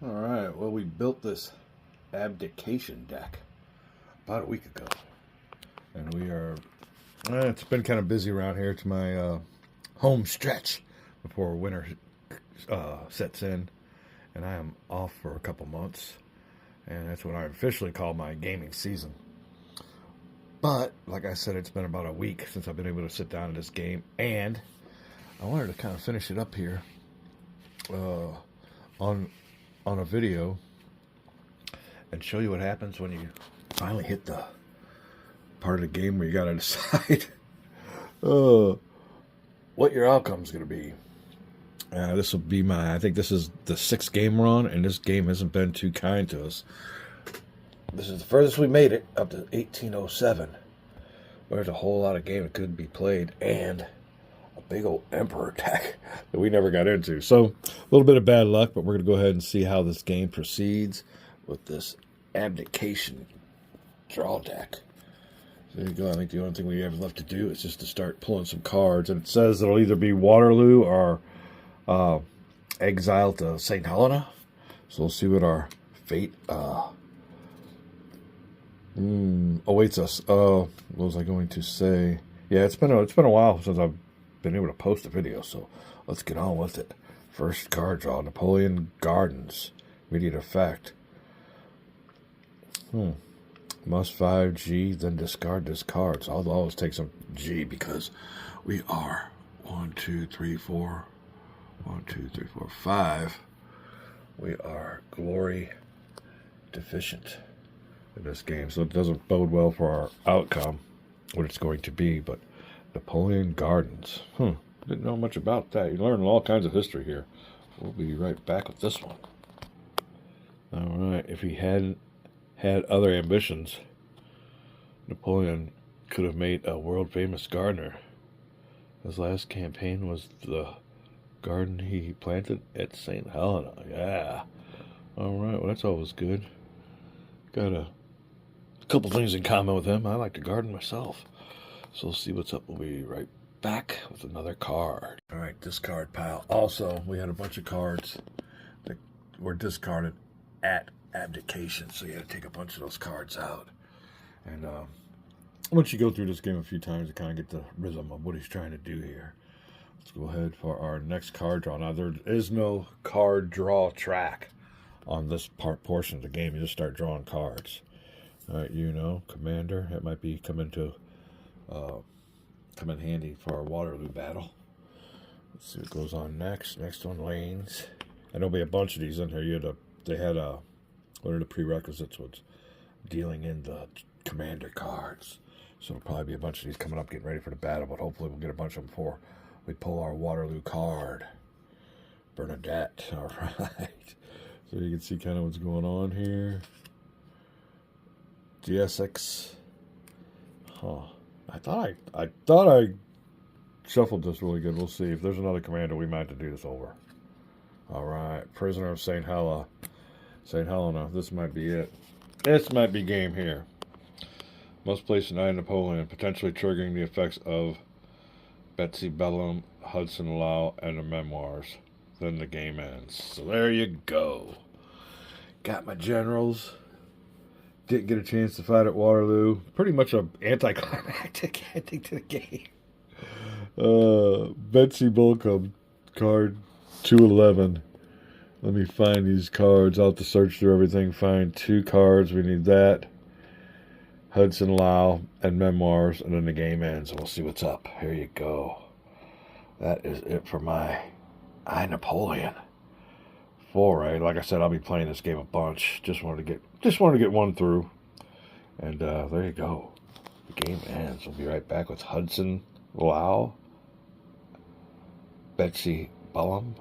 Alright, well, we built this Abdication deck about a week ago. And we are, it's been kind of busy around here. It's my home stretch before winter sets in. And I am off for a couple months. And that's what I officially call my gaming season. But, like I said, it's been about a week since I've been able to sit down to this game. And I wanted to kind of finish it up here on a video and show you what happens when you finally hit the part of the game where you got to decide what your outcome's going to be. This will be I think this is the 6th game run, and this game hasn't been too kind to us. This is the furthest we made it, up to 1807. There's a whole lot of game that could be played, and a big old Emperor deck that we never got into. So, a little bit of bad luck, but we're going to go ahead and see how this game proceeds with this Abdication draw deck. There you go. I think the only thing we have left to do is just to start pulling some cards. And it says it'll either be Waterloo or Exile to St. Helena. So we'll see what our fate awaits us. What was I going to say? Yeah, it's been a while since I've been able to post a video, so let's get on with it. First card draw, Napoleon Gardens. Immediate effect. Must 5 G, then discard this card. So I'll always take some G because we are 1, 2, 3, 4. 1, 2, 3, 4, 5. We are glory deficient in this game, so it doesn't bode well for our outcome, what it's going to be. But Napoleon Gardens. Didn't know much about that. You learn all kinds of history here. We'll be right back with this one. Alright, if he hadn't had other ambitions, Napoleon could have made a world-famous gardener. His last campaign was the garden he planted at St. Helena. Yeah. Alright, well, that's always good. Got a couple things in common with him. I like to garden myself. So we'll see what's up. We'll be right back with another card. Alright, discard pile. Also, we had a bunch of cards that were discarded at Abdication, so you had to take a bunch of those cards out. And once you go through this game a few times, you kind of get the rhythm of what he's trying to do here. Let's go ahead for our next card draw. Now, there is no card draw track on this portion of the game. You just start drawing cards. All right, Commander. That might be come in handy for our Waterloo battle. Let's see what goes on next. Next one, lanes. And there'll be a bunch of these in here. They had one of the prerequisites was dealing in the commander cards. So there'll probably be a bunch of these coming up, getting ready for the battle. But hopefully we'll get a bunch of them before we pull our Waterloo card. Bernadette. All right. So you can see kind of what's going on here. GSX. I thought I shuffled this really good. We'll see. If there's another commander, we might have to do this over. All right. Prisoner of St. Helena. St. Helena. This might be it. This might be game here. Must place an eye on Napoleon, potentially triggering the effects of Betsy Bellum, Hudson Lau, and the memoirs. Then the game ends. So there you go. Got my generals. Didn't get a chance to fight at Waterloo. Pretty much an anticlimactic ending to the game. Betsy Bellum, card 211. Let me find these cards. I'll have to search through everything. Find 2 cards. We need that. Hudson Lau and memoirs. And then the game ends. And we'll see what's up. Here you go. That is it for my Napoleon. 4, right? Like I said, I'll be playing this game a bunch. Just wanted to get one through. And there you go. The game ends. We'll be right back with Hudson Lau, Betsy Bellum,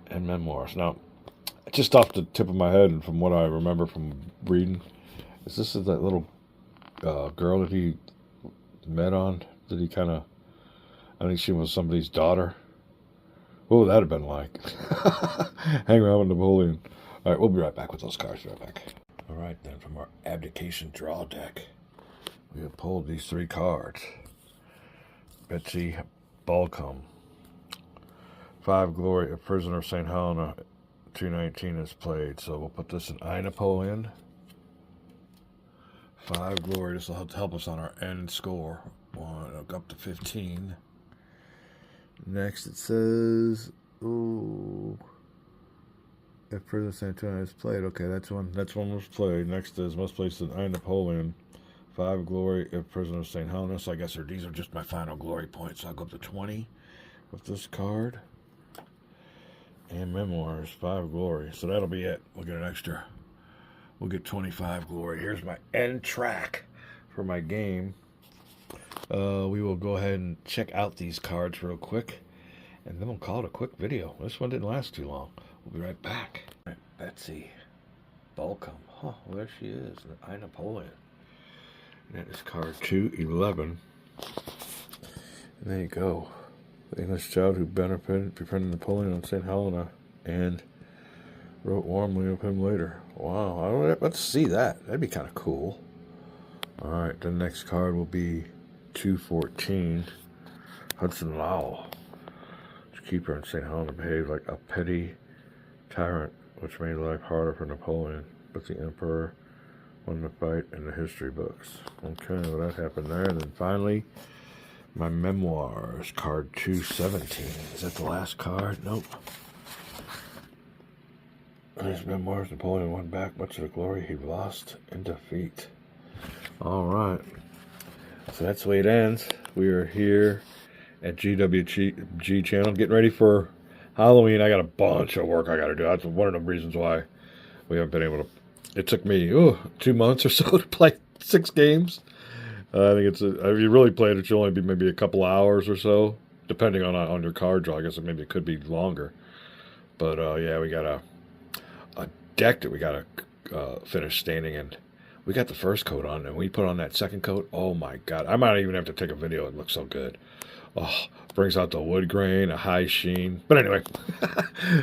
and memoirs. Now, just off the tip of my head and from what I remember from reading, is this that little girl that he met on? That he kind of, I think she was somebody's daughter. What would that have been like? Hang around with Napoleon. All right, we'll be right back with those cards. Right back. All right, then, from our Abdication draw deck, we have pulled these 3 cards. Betsy Bellum, 5 glory, a prisoner of St. Helena, 219 is played. So we'll put this in I, Napoleon. 5 glory. This will help us on our end score. Up to 15. Next it says, ooh, if President San Antonio is played. Okay, that's one was played. Next is most places in I, Napoleon. 5 glory if Prisoner of St. Helena. So I guess these are just my final glory points. So I'll go up to 20 with this card. And memoirs, 5 glory. So that'll be it. We'll get an extra. We'll get 25 glory. Here's my end track for my game. We will go ahead and check out these cards real quick. And then we'll call it a quick video. This one didn't last too long. We'll be right back. All right, Betsy Balcom. Huh, well, there she is. I, Napoleon. And that is card 211. And there you go. The English child who befriended Napoleon on St. Helena and wrote warmly of him later. Wow, let's see that. That'd be kind of cool. All right, the next card will be 214. Hudson Lowell. The keeper in St. Helena behaved like a petty tyrant, which made life harder for Napoleon. But the emperor won the fight in the history books. Okay, well, that happened there. And then finally, my memoirs, card 217. Is that the last card? Nope. In his memoirs, Napoleon won back much of the glory he lost in defeat. All right. So that's the way it ends. We are here at GWG channel, getting ready for Halloween. I got a bunch of work I got to do. That's one of the reasons why we haven't been able to. It took me 2 months or so to play 6 games. I think it's if you really played it, you'll only be maybe a couple hours or so, depending on your card draw. I guess maybe it could be longer. But yeah, we got a deck that we got to finish staining, and we got the first coat on, and we put on that second coat. Oh my God, I might even have to take a video. It looks so good. Oh, brings out the wood grain, a high sheen. But anyway,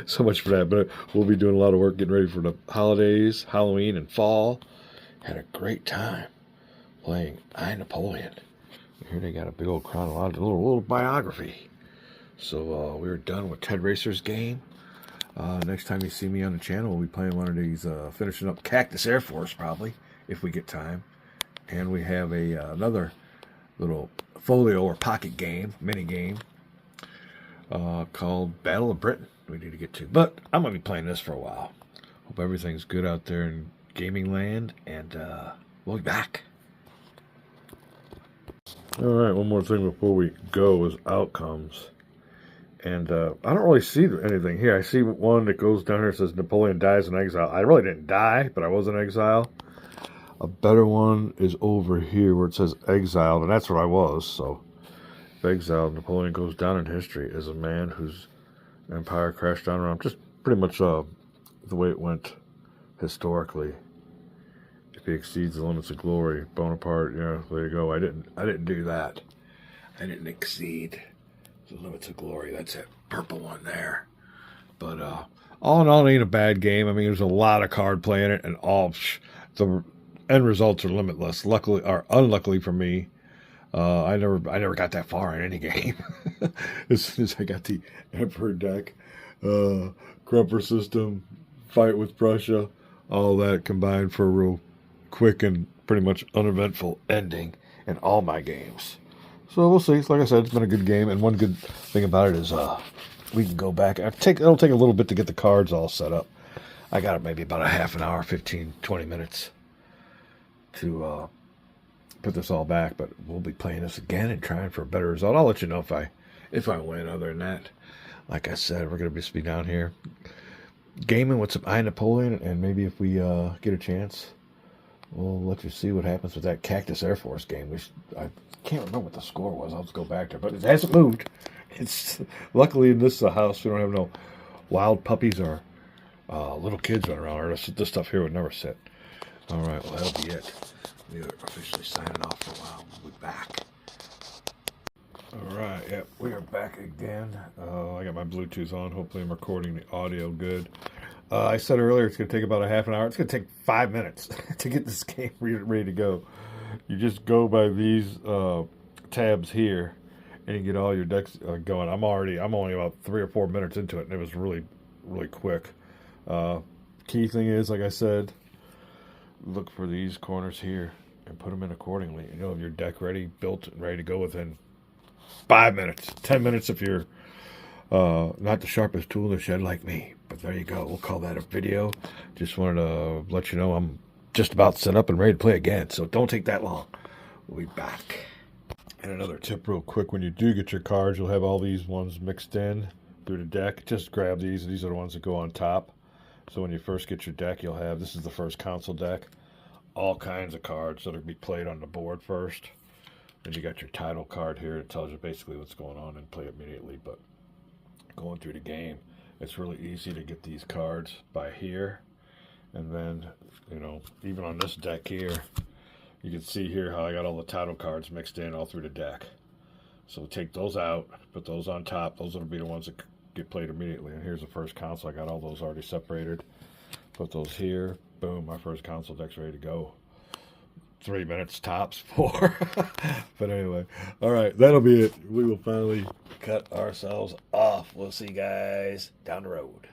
so much for that. But we'll be doing a lot of work getting ready for the holidays, Halloween, and fall. Had a great time playing I, Napoleon. Here they got a big old chronological, little biography. So we were done with Ted Racer's game. Next time you see me on the channel, we'll be playing one of these, finishing up Cactus Air Force probably, if we get time. And we have another little folio or pocket game, mini game, called Battle of Britain we need to get to. But I'm going to be playing this for a while. Hope everything's good out there in gaming land, and we'll be back. All right, one more thing before we go is outcomes. And I don't really see anything here. I see one that goes down here that says Napoleon dies in exile. I really didn't die, but I was in exile. A better one is over here where it says exiled, and that's what I was. So, if exiled, Napoleon goes down in history as a man whose empire crashed down around. Just pretty much the way it went historically. If he exceeds the limits of glory, Bonaparte, yeah, there you go. I didn't do that. I didn't exceed the limits of glory. That's that purple one there. But all in all, it ain't a bad game. I mean, there's a lot of card play in it, and all the end results are limitless. Luckily, or unluckily for me, I never got that far in any game. As soon as I got the Emperor deck, Crupper system, fight with Prussia, all that combined for a real quick and pretty much uneventful ending in all my games. So we'll see. Like I said, it's been a good game, and one good thing about it is we can go back. It'll take a little bit to get the cards all set up. I got it maybe about a half an hour, 15, 20 minutes to put this all back, but we'll be playing this again and trying for a better result. I'll let you know if I win. Other than that, like I said, we're going to just be down here gaming with some I, Napoleon, and maybe if we get a chance, we'll let you see what happens with that Cactus Air Force game. I can't remember what the score was. I'll just go back there, but it hasn't moved. It's luckily in this house we don't have no wild puppies or little kids running around. Or this stuff here would never sit. All right, well that'll be it. We are officially signing off for a while. We'll be back. All right, yeah, we are back again. I got my Bluetooth on. Hopefully I'm recording the audio good. I said earlier it's going to take about a half an hour. It's going to take 5 minutes to get this game ready to go. You just go by these tabs here, and you get all your decks going. I'm only about 3 or 4 minutes into it, and it was really, really quick. Key thing is, like I said, look for these corners here and put them in accordingly. You know, have your deck ready, built, and ready to go within 5 minutes, 10 minutes if you're not the sharpest tool in the shed like me. But there you go. We'll call that a video. Just wanted to let you know I'm just about set up and ready to play again. So don't take that long. We'll be back. And another tip real quick, when you do get your cards, you'll have all these ones mixed in through the deck. Just grab these. These are the ones that go on top. So when you first get your deck, you'll have, this is the first console deck, all kinds of cards that'll be played on the board first. Then you got your title card here. It tells you basically what's going on and play immediately. But going through the game, it's really easy to get these cards by here. And then, you know, even on this deck here, you can see here how I got all the title cards mixed in all through the deck. So take those out, put those on top. Those will be the ones that get played immediately. And here's the first console. I got all those already separated. Put those here. Boom, my first console deck's ready to go. 3 minutes tops, 4. But anyway, all right, that'll be it. We will finally cut ourselves off. We'll see you guys down the road.